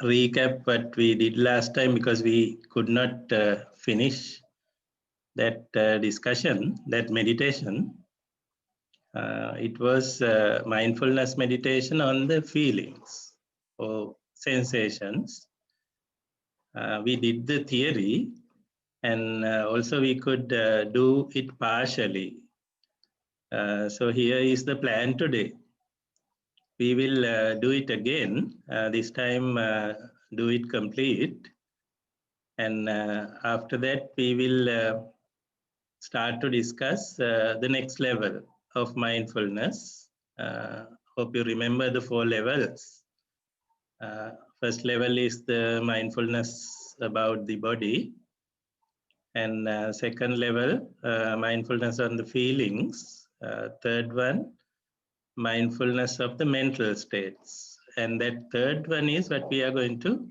Recap what we did last time, because we could not finish that discussion, that meditation. It was mindfulness meditation on the feelings or sensations. We did the theory, and also we could do it partially. So here is the plan today. We will do it again, this time do it complete. And after that, we will start to discuss the next level of mindfulness. Hope you remember the 4 levels. First level is the mindfulness about the body. And second level, mindfulness on the feelings. Third one, mindfulness of the mental states. And that third one is what we are going to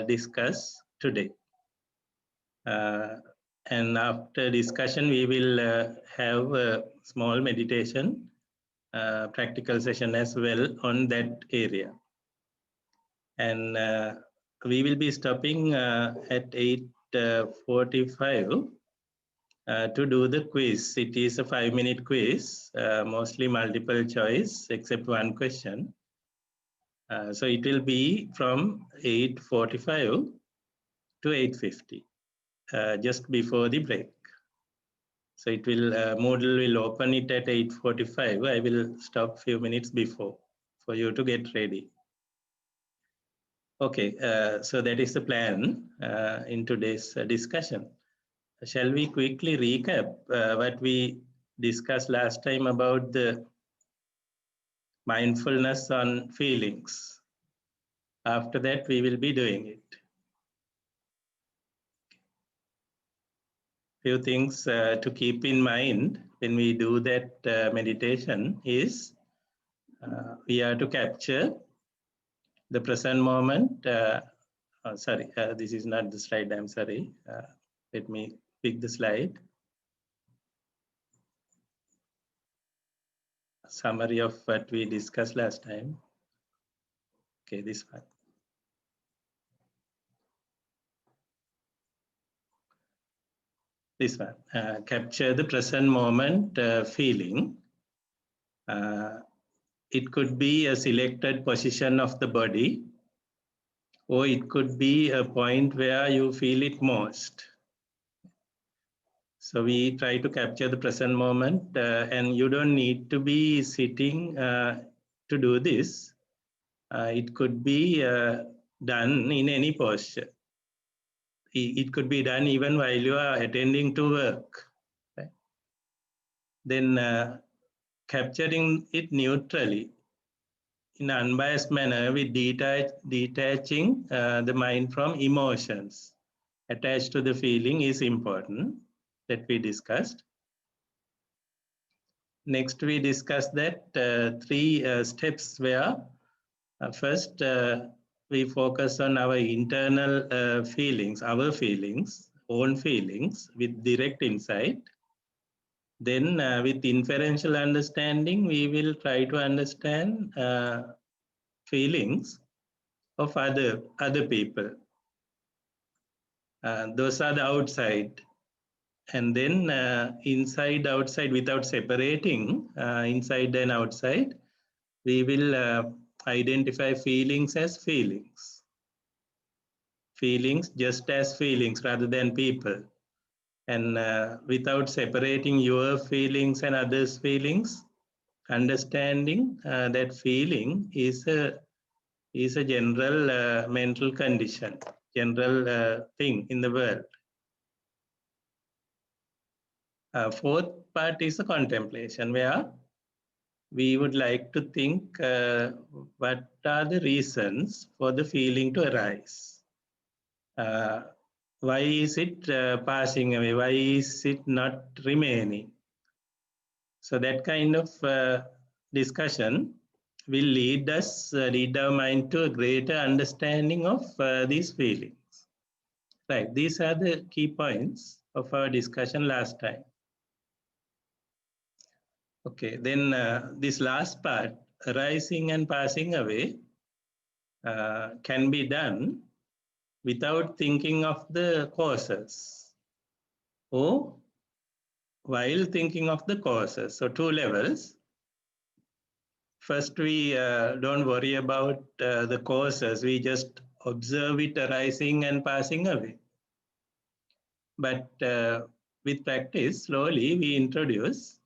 discuss today. And after discussion, we will have a small meditation practical session as well on that area. And we will be stopping at 8:45 to do the quiz. It is a 5-minute quiz, mostly multiple choice, except one question. So it will be from 8:45 to 8:50, just before the break. So it will, Moodle will open it at 8:45. I will stop few minutes before for you to get ready. Okay, so that is the plan in today's discussion. Shall we quickly recap what we discussed last time about the mindfulness on feelings? After that, we will be doing it. Few things to keep in mind when we do that meditation is we are to capture the present moment. Sorry, this is not the slide, I'm sorry. Let me pick the slide. Summary of what we discussed last time. Okay, this one. This one, capture the present moment feeling. It could be a selected position of the body, or it could be a point where you feel it most. So we try to capture the present moment, and you don't need to be sitting to do this. It could be done in any posture. It could be done even while you are attending to work. Right? Then capturing it neutrally in an unbiased manner with detaching the mind from emotions attached to the feeling is important, that we discussed. Next, we discussed that 3 steps where first we focus on our internal feelings, our feelings, own feelings with direct insight. Then with inferential understanding, we will try to understand feelings of other people. Those are the outside. And then inside, outside, without separating inside and outside, we will identify feelings as feelings. Feelings just as feelings rather than people. And without separating your feelings and others' feelings, understanding that feeling is a general mental condition, general thing in the world. Fourth part is the contemplation, where we would like to think what are the reasons for the feeling to arise. Why is it passing away? Why is it not remaining? So that kind of discussion will lead our mind to a greater understanding of these feelings. Right, these are the key points of our discussion last time. Okay, then this last part, arising and passing away, can be done without thinking of the causes or while thinking of the causes. So 2 levels. First, we don't worry about the causes. We just observe it arising and passing away. But with practice, slowly we introduce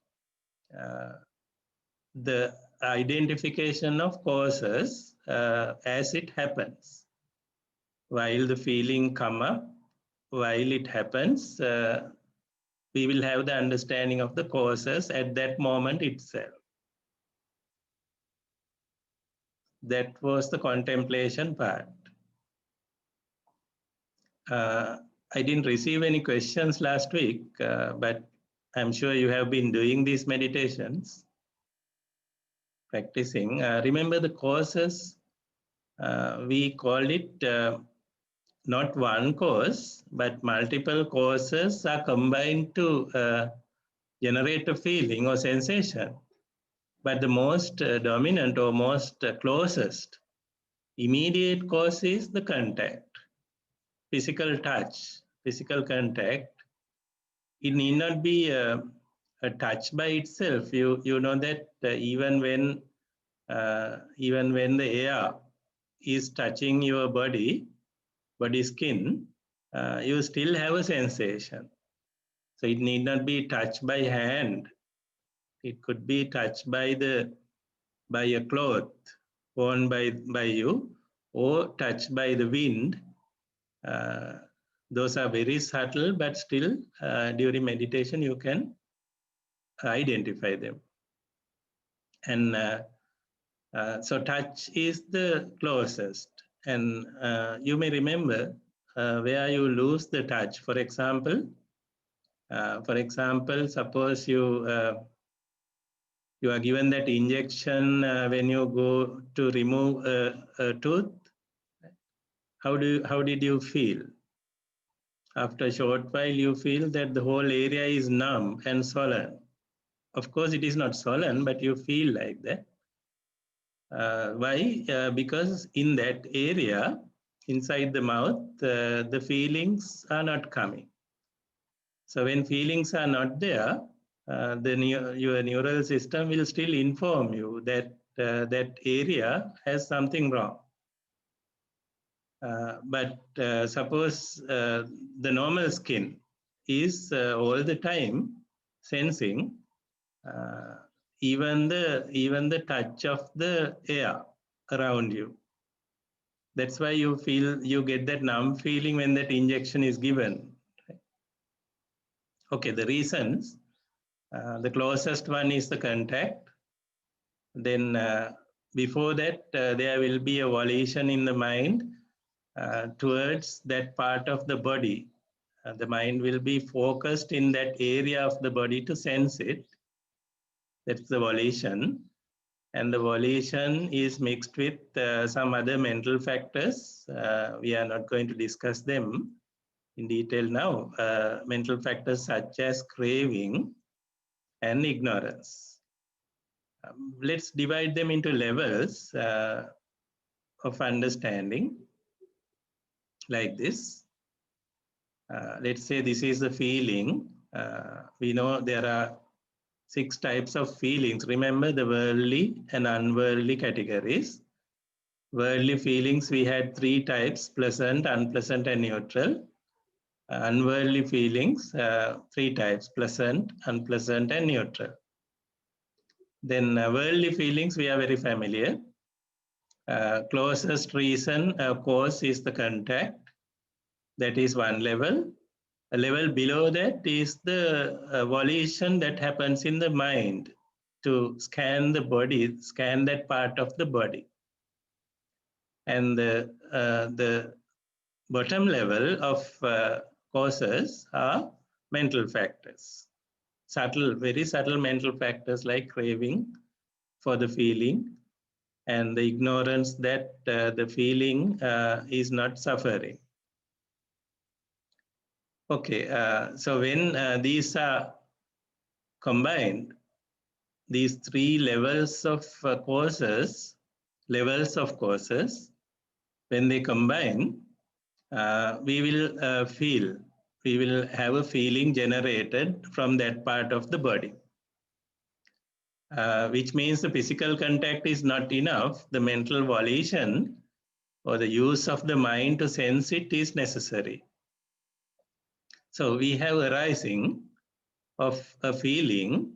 the identification of causes as it happens. While the feeling come up, while it happens, we will have the understanding of the causes at that moment itself. That was the contemplation part. I didn't receive any questions last week, but I'm sure you have been doing these meditations, practicing. Remember the causes, we call it not one cause, but multiple causes are combined to generate a feeling or sensation. But the most dominant or most closest immediate cause is the contact, physical touch, physical contact. It need not be a touch by itself. You know that even when the air is touching your body skin, you still have a sensation. So it need not be touched by hand. It could be touched by a cloth worn by you, or touched by the wind. Those are very subtle, but still during meditation you can identify them. And so touch is the closest. And you may remember where you lose the touch. For example, suppose you are given that injection when you go to remove a tooth. How did you feel? After a short while, you feel that the whole area is numb and swollen. Of course, it is not swollen, but you feel like that. Why? Because in that area, inside the mouth, the feelings are not coming. So when feelings are not there, then your neural system will still inform you that that area has something wrong. But suppose the normal skin is all the time sensing even the touch of the air around you. That's why you get that numb feeling when that injection is given. Okay, the reasons. The closest one is the contact. Then before that, there will be a volition in the mind towards that part of the body. The mind will be focused in that area of the body to sense it. That's the volition. And the volition is mixed with some other mental factors. We are not going to discuss them in detail now. Mental factors such as craving and ignorance. Let's divide them into levels of understanding like this. Let's say this is the feeling. We know there are 6 types of feelings. Remember the worldly and unworldly categories. Worldly feelings, we had 3 types: pleasant, unpleasant, and neutral. Unworldly feelings, 3 types: pleasant, unpleasant, and neutral. Then worldly feelings, we are very familiar. Closest reason, cause is the contact. That is one level. A level below that is the volition that happens in the mind to scan the body, scan that part of the body. And the bottom level of causes are mental factors. Subtle, very subtle mental factors like craving for the feeling and the ignorance that the feeling is not suffering. Okay, so when these are combined, these 3 levels of causes, when they combine, we will we will have a feeling generated from that part of the body. Which means the physical contact is not enough. The mental volition or the use of the mind to sense it is necessary. So we have arising of a feeling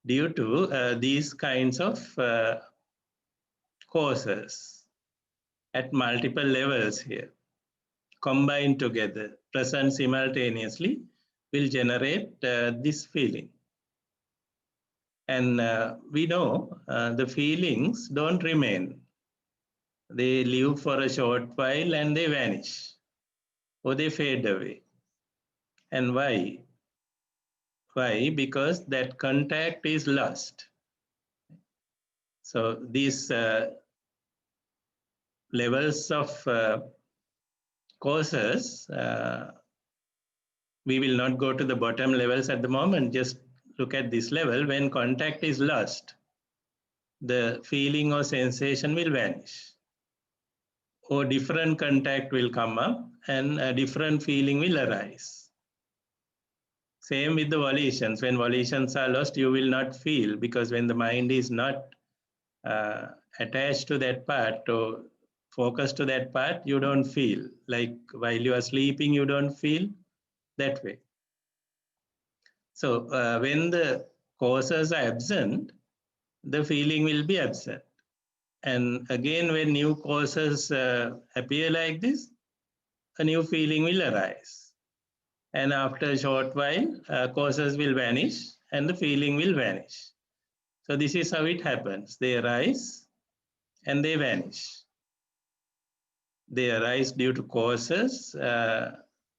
due to these kinds of causes at multiple levels here, combined together, present simultaneously, will generate this feeling. And we know the feelings don't remain. They live for a short while and they vanish or they fade away. And why? Why? Because that contact is lost. So these levels of causes, we will not go to the bottom levels at the moment. Just look at this level. When contact is lost, the feeling or sensation will vanish. Or different contact will come up and a different feeling will arise. Same with the volitions. When volitions are lost, you will not feel, because when the mind is not attached to that part or focused to that part, you don't feel. Like while you are sleeping, you don't feel that way. So when the causes are absent, the feeling will be absent. And again, when new causes appear like this, a new feeling will arise. And after a short while, causes will vanish and the feeling will vanish. So this is how it happens. They arise and they vanish. They arise due to causes.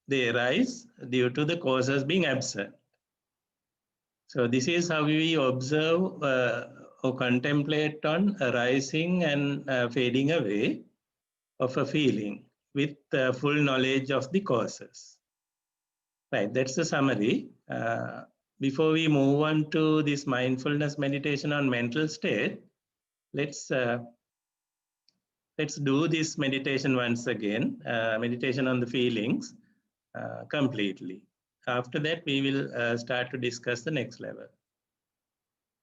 They arise due to the causes being absent. So this is how we observe or contemplate on arising and fading away of a feeling with full knowledge of the causes. Right, that's the summary. Before we move on to this mindfulness meditation on mental state, let's do this meditation once again, meditation on the feelings completely. After that, we will start to discuss the next level.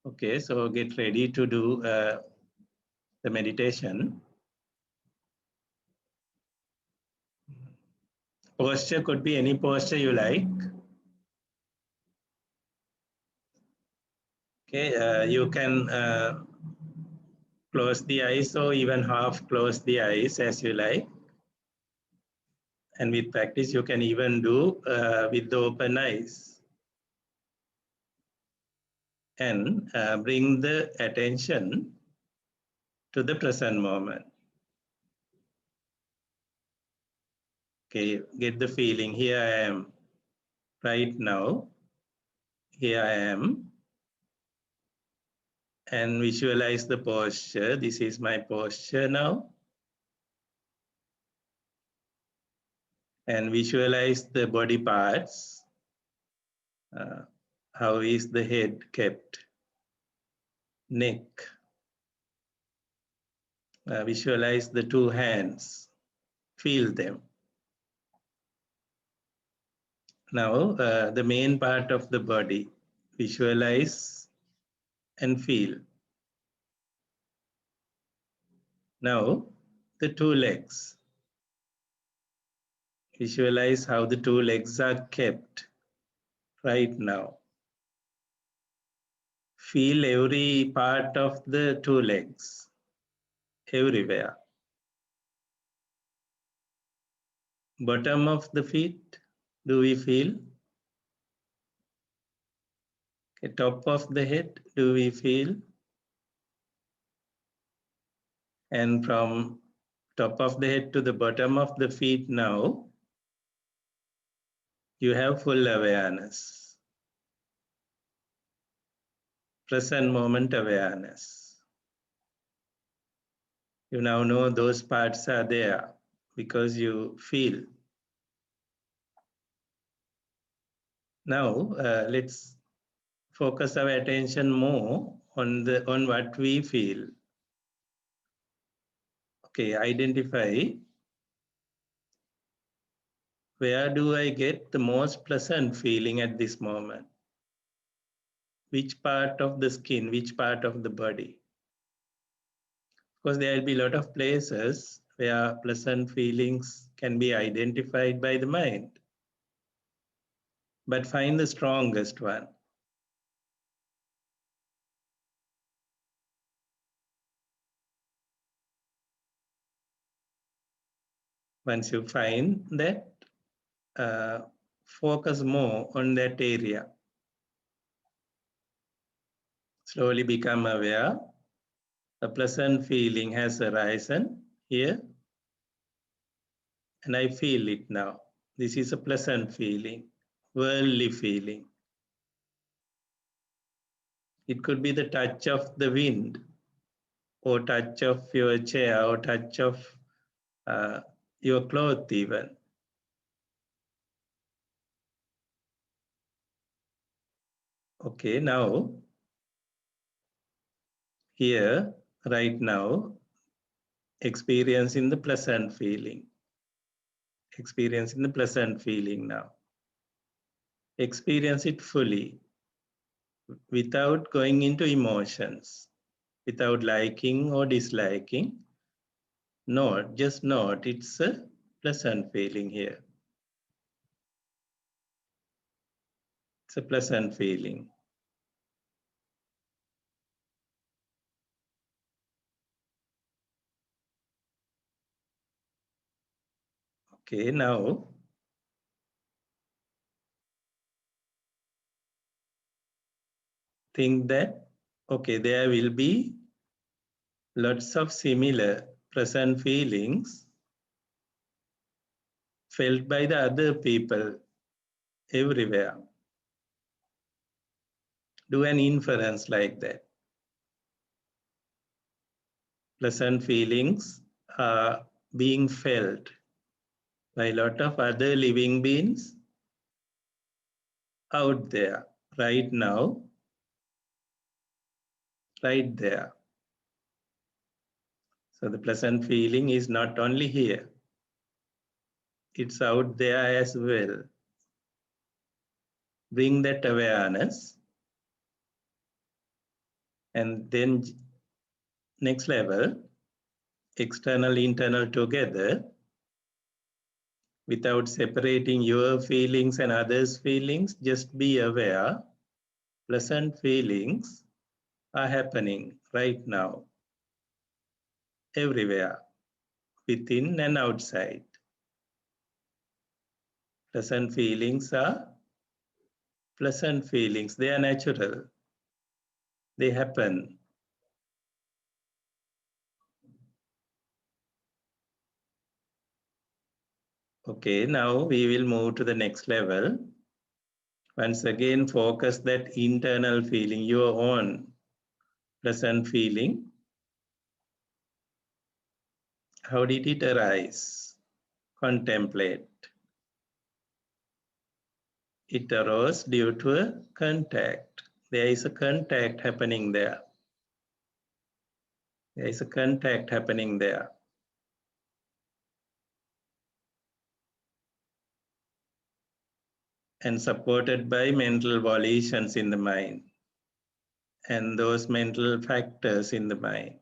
Okay, so get ready to do the meditation. Posture could be any posture you like. Okay, you can close the eyes or even half close the eyes as you like. And with practice, you can even do with the open eyes. And bring the attention to the present moment. Okay, get the feeling, here I am, right now, here I am. And visualize the posture. This is my posture now. And visualize the body parts. How is the head kept? Neck. Visualize the two hands. Feel them. Now, the main part of the body. Visualize and feel. Now, the two legs. Visualize how the two legs are kept right now. Feel every part of the two legs, everywhere. Bottom of the feet, do we feel? Okay, top of the head, do we feel? And from top of the head to the bottom of the feet now, you have full awareness. Present moment awareness. You now know those parts are there because you feel. Now, let's focus our attention more on what we feel. Okay, identify where do I get the most pleasant feeling at this moment? Which part of the skin, which part of the body? Of course, there will be a lot of places where pleasant feelings can be identified by the mind. But find the strongest one. Once you find that, focus more on that area. Slowly become aware. A pleasant feeling has arisen here, and I feel it now. This is a pleasant feeling, worldly feeling. It could be the touch of the wind, or touch of your chair, or touch of your cloth even. Okay, now, here, right now, experiencing the pleasant feeling. Experiencing the pleasant feeling now. Experience it fully, without going into emotions, without liking or disliking. Note, just note, it's a pleasant feeling here. It's a pleasant feeling. Okay, now think that, okay, there will be lots of similar pleasant feelings felt by the other people everywhere. Do an inference like that. Pleasant feelings are being felt by a lot of other living beings out there, right now, right there. So the pleasant feeling is not only here, it's out there as well. Bring that awareness, and then next level, external, internal together, without separating your feelings and others' feelings. Just be aware, pleasant feelings are happening right now, everywhere, within and outside. Pleasant feelings are pleasant feelings. They are natural. They happen. Okay, now we will move to the next level. Once again, focus that internal feeling, your own pleasant feeling. How did it arise? Contemplate. It arose due to a contact. There is a contact happening there. There is a contact happening there. And supported by mental volitions in the mind and those mental factors in the mind.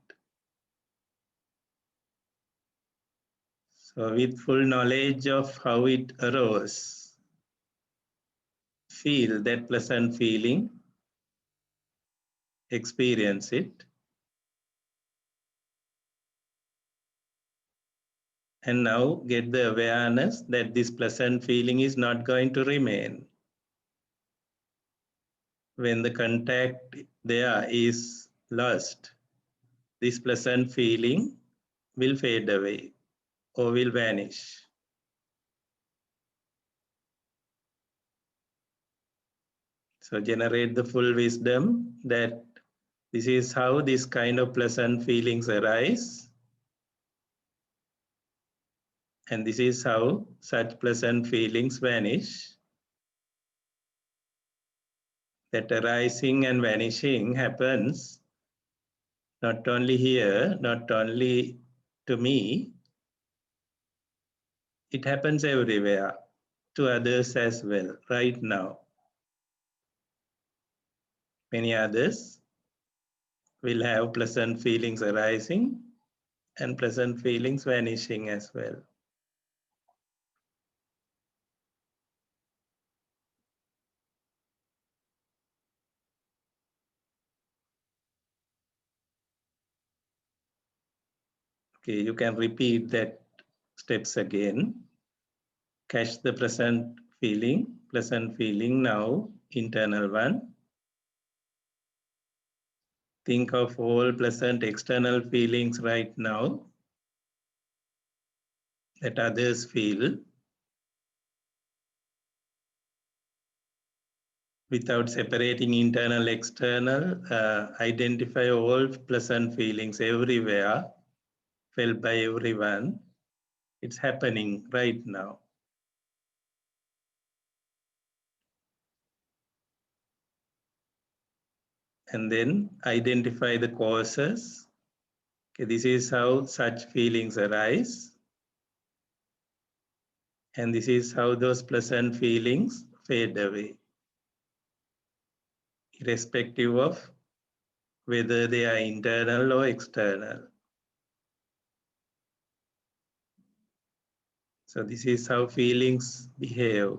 So with full knowledge of how it arose, feel that pleasant feeling, experience it, and now get the awareness that this pleasant feeling is not going to remain. When the contact there is lost, this pleasant feeling will fade away or will vanish. So generate the full wisdom that this is how this kind of pleasant feelings arise, and this is how such pleasant feelings vanish. That arising and vanishing happens not only here, not only to me, it happens everywhere. to others as well, right now. Many others will have pleasant feelings arising and pleasant feelings vanishing as well. Okay, you can repeat that steps again. Catch the pleasant feeling now, internal one. Think of all pleasant external feelings right now that others feel without separating internal, external. Identify all pleasant feelings everywhere, felt by everyone. It's happening right now. And then identify the causes. Okay, this is how such feelings arise. And this is how those pleasant feelings fade away, irrespective of whether they are internal or external. So this is how feelings behave.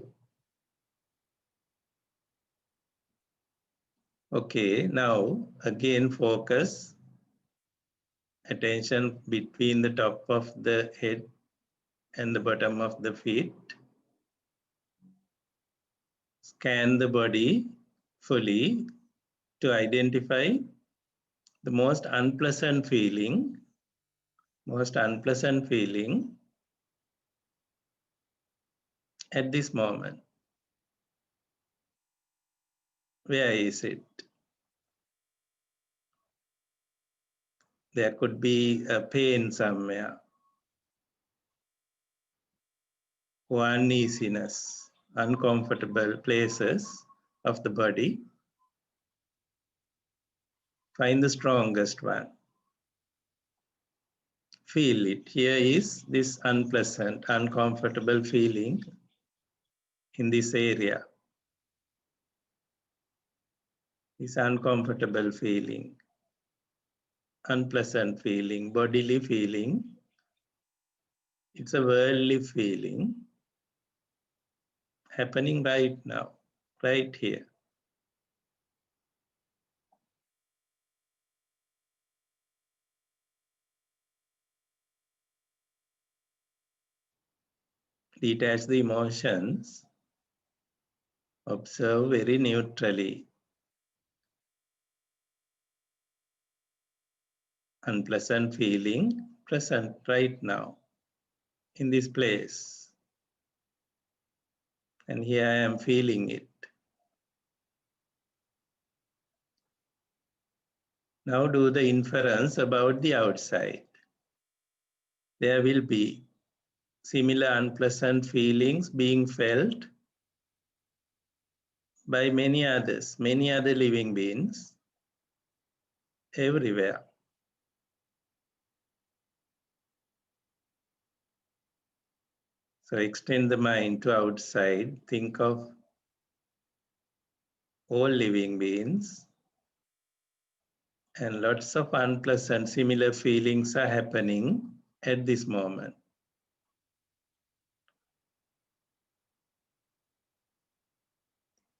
Okay, now again focus attention between the top of the head and the bottom of the feet. Scan the body fully to identify the most unpleasant feeling at this moment. Where is it? There could be a pain somewhere, or uneasiness, uncomfortable places of the body. Find the strongest one. Feel it. Here is this unpleasant, uncomfortable feeling in this area. This uncomfortable feeling, unpleasant feeling, bodily feeling. It's a worldly feeling happening right now, right here. Detach the emotions. Observe very neutrally. Unpleasant feeling present right now in this place. And here I am feeling it. Now do the inference about the outside. There will be similar unpleasant feelings being felt by many others, many other living beings everywhere. So extend the mind to outside. Think of all living beings, and lots of unpleasant similar feelings are happening at this moment.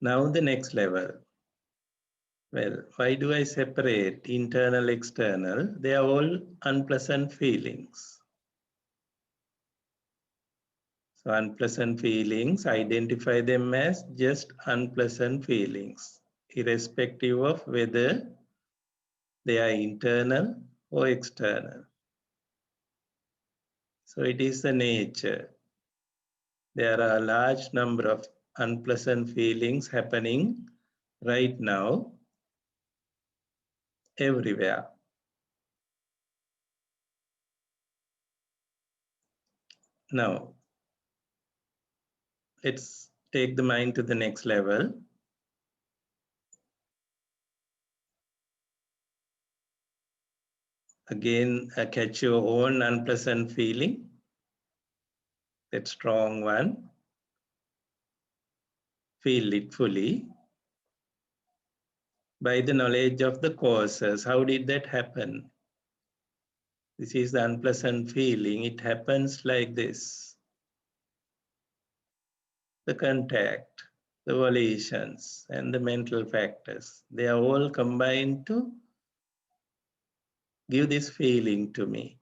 Now the next level. Well, why do I separate internal, external? They are all unpleasant feelings. So unpleasant feelings, identify them as just unpleasant feelings, irrespective of whether they are internal or external. So it is the nature. There are a large number of unpleasant feelings happening right now, everywhere. Now, let's take the mind to the next level. Again, catch your own unpleasant feeling, that strong one. feel it fully by the knowledge of the causes. How did that happen? This is the unpleasant feeling. It happens like this. The contact, the volitions, and the mental factors, they are all combined to give this feeling to me.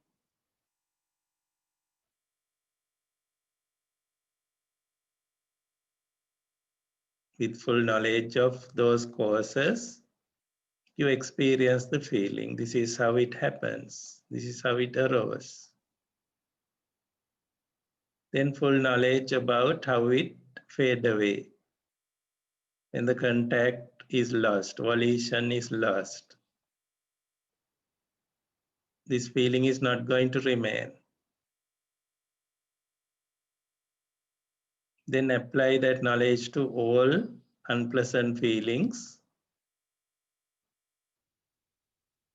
With full knowledge of those causes, you experience the feeling. This is how it happens. This is how it arose. Then full knowledge about how it fades away. When the contact is lost, volition is lost, this feeling is not going to remain. Then apply that knowledge to all unpleasant feelings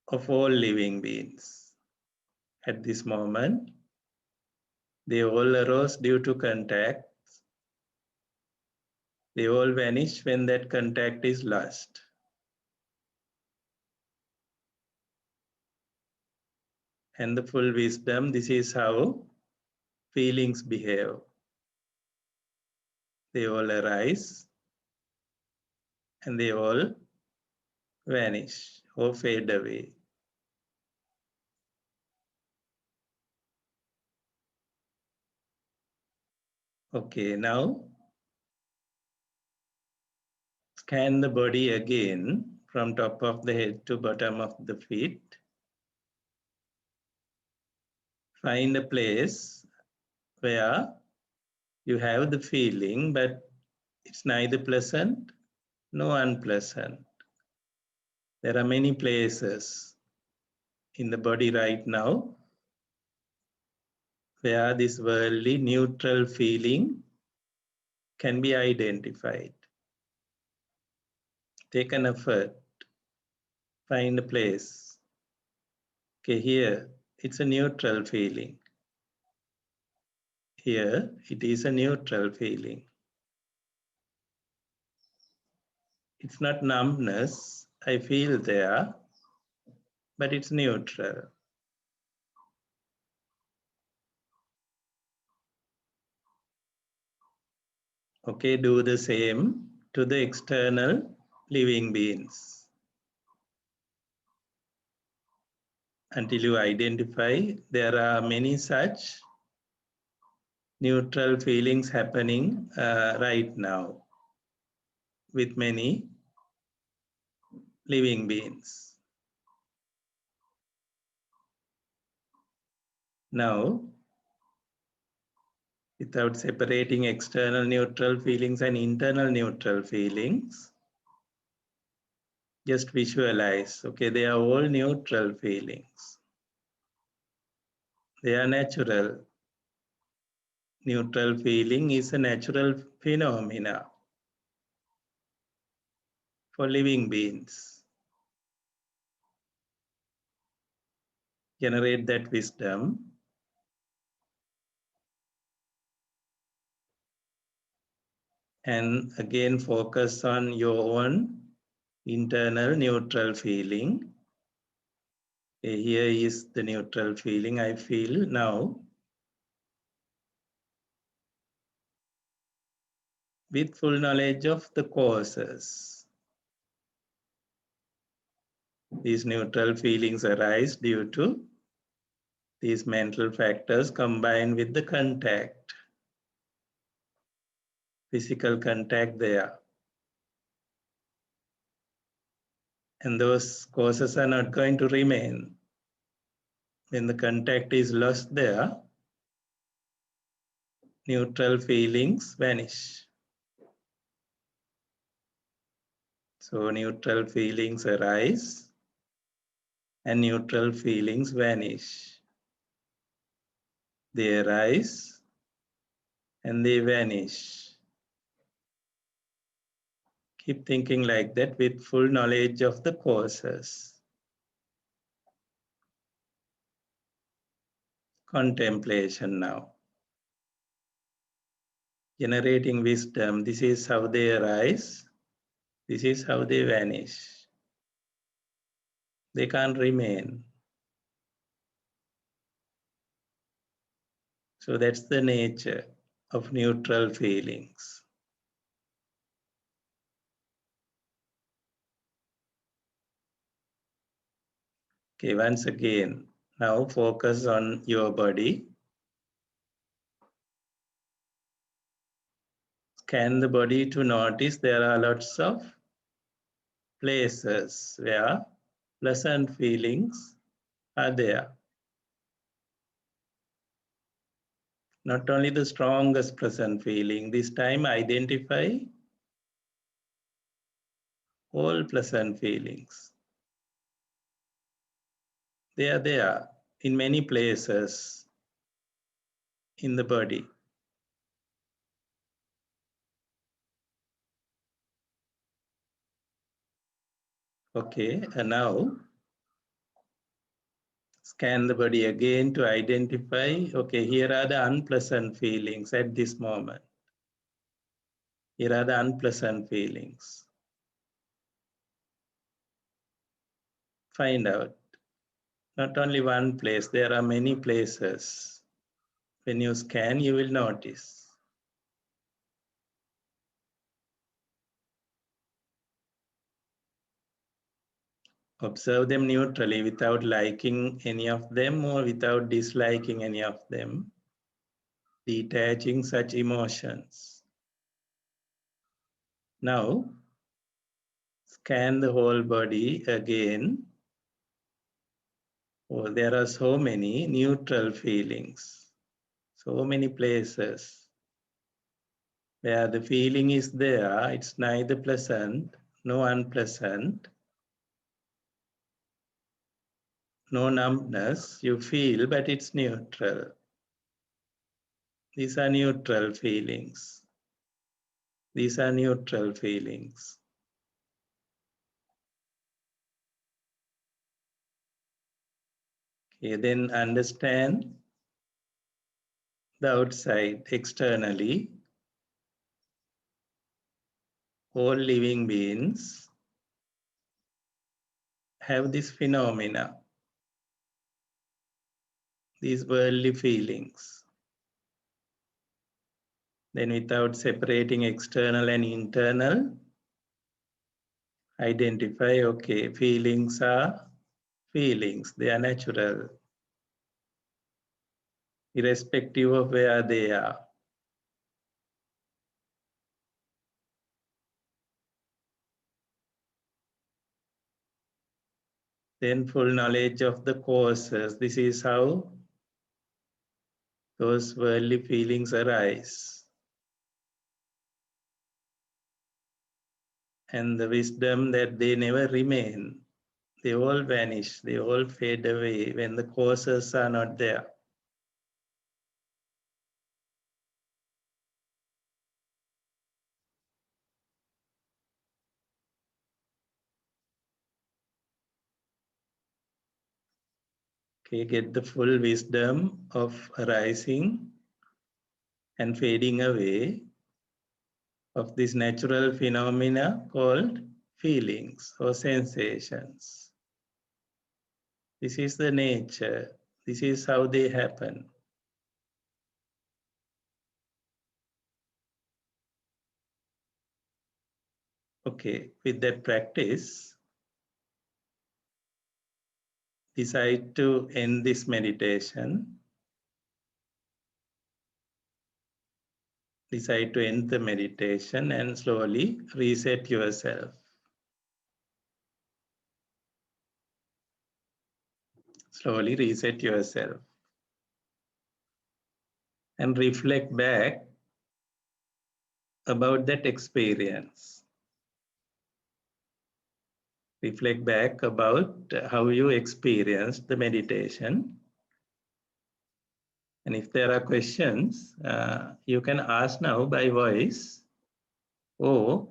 of all living beings. At this moment, they all arose due to contact. They all vanish when that contact is lost. And the full wisdom, this is how feelings behave. They all arise and they all vanish or fade away. Okay, now scan the body again from top of the head to bottom of the feet. Find a place where you have the feeling, but it's neither pleasant nor unpleasant. There are many places in the body right now where this worldly neutral feeling can be identified. Take an effort, find a place. Okay, here it's a neutral feeling. Here it is a neutral feeling. It's not numbness, I feel there, but it's neutral. Okay, do the same to the external living beings. Until you identify, there are many such neutral feelings happening right now with many living beings. Now, without separating external neutral feelings and internal neutral feelings, just visualize, okay, they are all neutral feelings. They are natural. Neutral feeling is a natural phenomena for living beings. Generate that wisdom and again focus on your own internal neutral feeling. Okay, here is the neutral feeling I feel now. With full knowledge of the causes. These neutral feelings arise due to these mental factors combined with the contact, physical contact there. And those causes are not going to remain. When the contact is lost there, neutral feelings vanish. So neutral feelings arise and neutral feelings vanish. They arise and they vanish. Keep thinking like that with full knowledge of the causes. Contemplation now. generating wisdom. This is how they arise. This is how they vanish. They can't remain. So that's the nature of neutral feelings. Okay, once again, now focus on your body. Scan the body to notice there are lots of places where pleasant feelings are there. Not only the strongest pleasant feeling, this time identify all pleasant feelings. They are there in many places in the body. Okay, and now scan the body again to identify, okay, here are the unpleasant feelings at this moment. Here are the unpleasant feelings. Find out. Not only one place, there are many places. When you scan, you will notice. Observe them neutrally without liking any of them or without disliking any of them, detaching such emotions. Now, scan the whole body again. Oh, there are so many neutral feelings, so many places where the feeling is there. It's neither pleasant nor unpleasant, no numbness. You feel, but it's neutral. These are neutral feelings. These are neutral feelings. Okay, then understand the outside, externally. All living beings have this phenomena, these worldly feelings. Then without separating external and internal, identify, okay, feelings are feelings, they are natural, irrespective of where they are. Then full knowledge of the causes. This is how those worldly feelings arise. And the wisdom that they never remain. They all vanish, they all fade away when the causes are not there. Okay, get the full wisdom of arising and fading away of this natural phenomena called feelings or sensations. This is the nature. This is how they happen. Okay, with that practice, decide to end this meditation. Decide to end the meditation and slowly reset yourself. Slowly reset yourself. And reflect back about that experience. Reflect back about how you experienced the meditation. And if there are questions, you can ask now by voice, or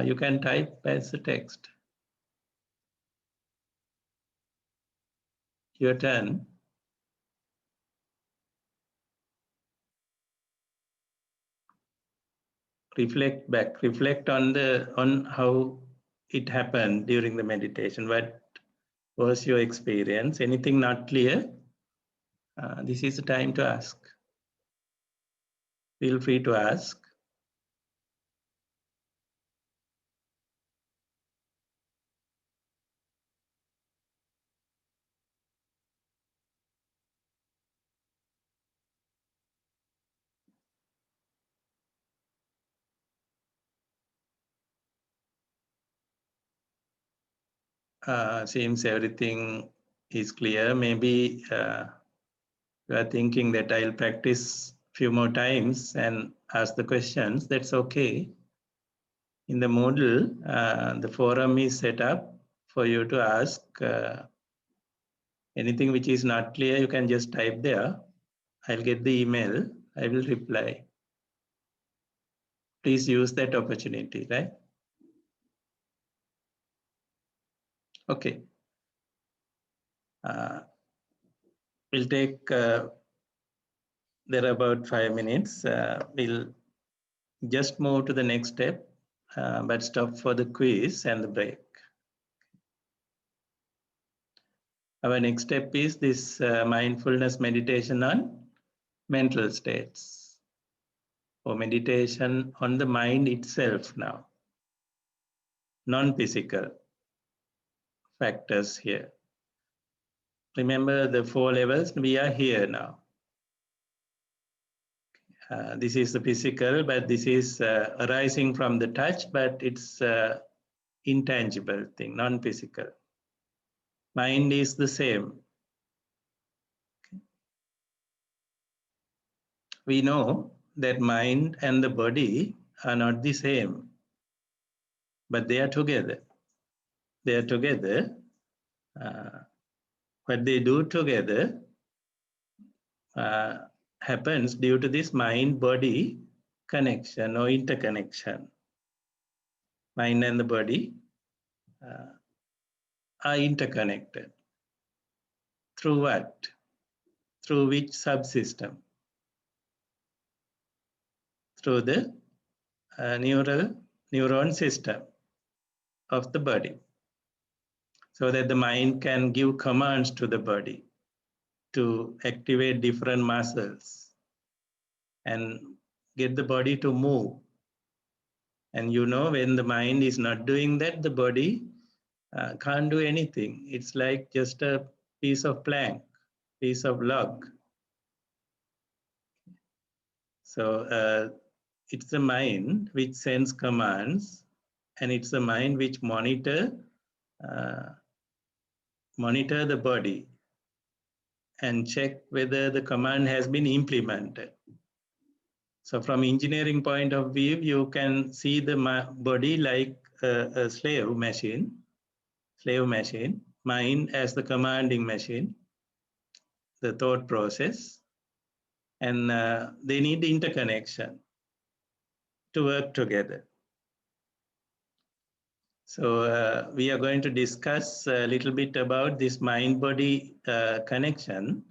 you can type as a text. Your turn. reflect back, reflect on how it happened during the meditation. What was your experience? Anything not clear? This is the time to ask. Feel free to ask. Seems everything is clear. Maybe you are thinking that I'll practice few more times and ask the questions. That's okay. In the Moodle, the forum is set up for you to ask anything which is not clear. You can just type there. I'll get the email. I will reply. Please use that opportunity, right? Okay. We'll take there are about 5 minutes. We'll just move to the next step, but stop for the quiz and the break. Our next step is this mindfulness meditation on mental states, or meditation on the mind itself now, non-physical factors here. Remember the 4 levels, we are here now. This is the physical, but this is arising from the touch, but it's intangible thing, non-physical. Mind is the same. We know that mind and the body are not the same, but they are together. They are together. What they do together happens due to this mind-body connection or interconnection. Mind and the body are interconnected. Through what? Through which subsystem? Through the neuron system of the body, so that the mind can give commands to the body to activate different muscles and get the body to move. And you know, when the mind is not doing that, the body can't do anything. It's like just a piece of plank, piece of log. So it's the mind which sends commands, and it's the mind which monitor the body and check whether the command has been implemented. So from engineering point of view, you can see the body like a slave machine, mind as the commanding machine, the thought process, and they need interconnection to work together. So we are going to discuss a little bit about this mind-body connection,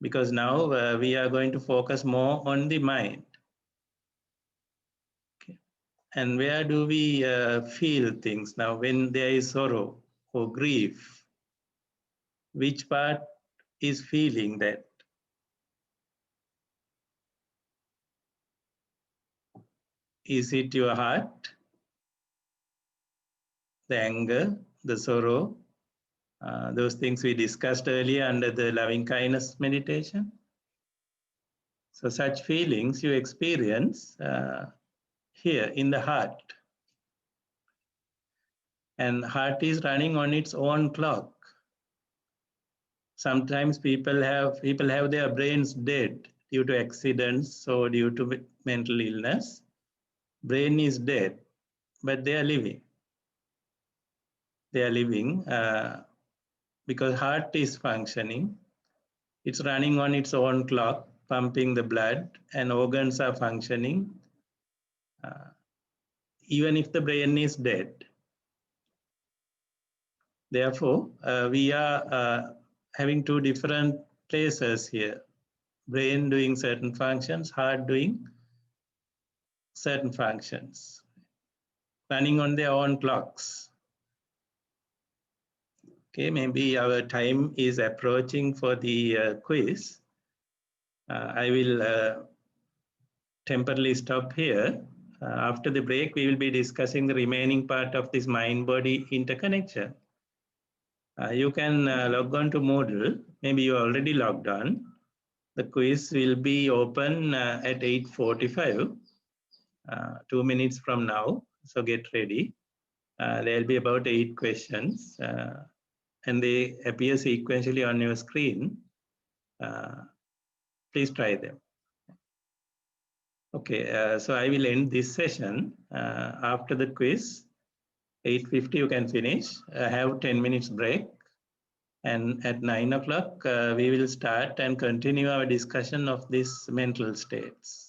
because now we are going to focus more on the mind. Okay. And where do we feel things now when there is sorrow or grief? Which part is feeling that? Is it your heart, the anger, the sorrow, those things we discussed earlier under the loving kindness meditation? So such feelings you experience here in the heart. And heart is running on its own clock. Sometimes people have their brains dead due to accidents or due to mental illness. Brain is dead, but they are living. They are living because heart is functioning. It's running on its own clock, pumping the blood, and organs are functioning, even if the brain is dead. Therefore, we are having 2 different places here. Brain doing certain functions, heart doing certain functions, running on their own clocks. Okay, maybe our time is approaching for the quiz. I will temporarily stop here. After the break, we will be discussing the remaining part of this mind-body interconnection. You can log on to Moodle. Maybe you already logged on. The quiz will be open at 8:45, 2 minutes from now. So get ready. There'll be about 8 questions, and they appear sequentially on your screen. Please try them. Okay, so I will end this session. After the quiz, 8:50 you can finish. Have 10 minutes break. And at 9 o'clock, we will start and continue our discussion of these mental states.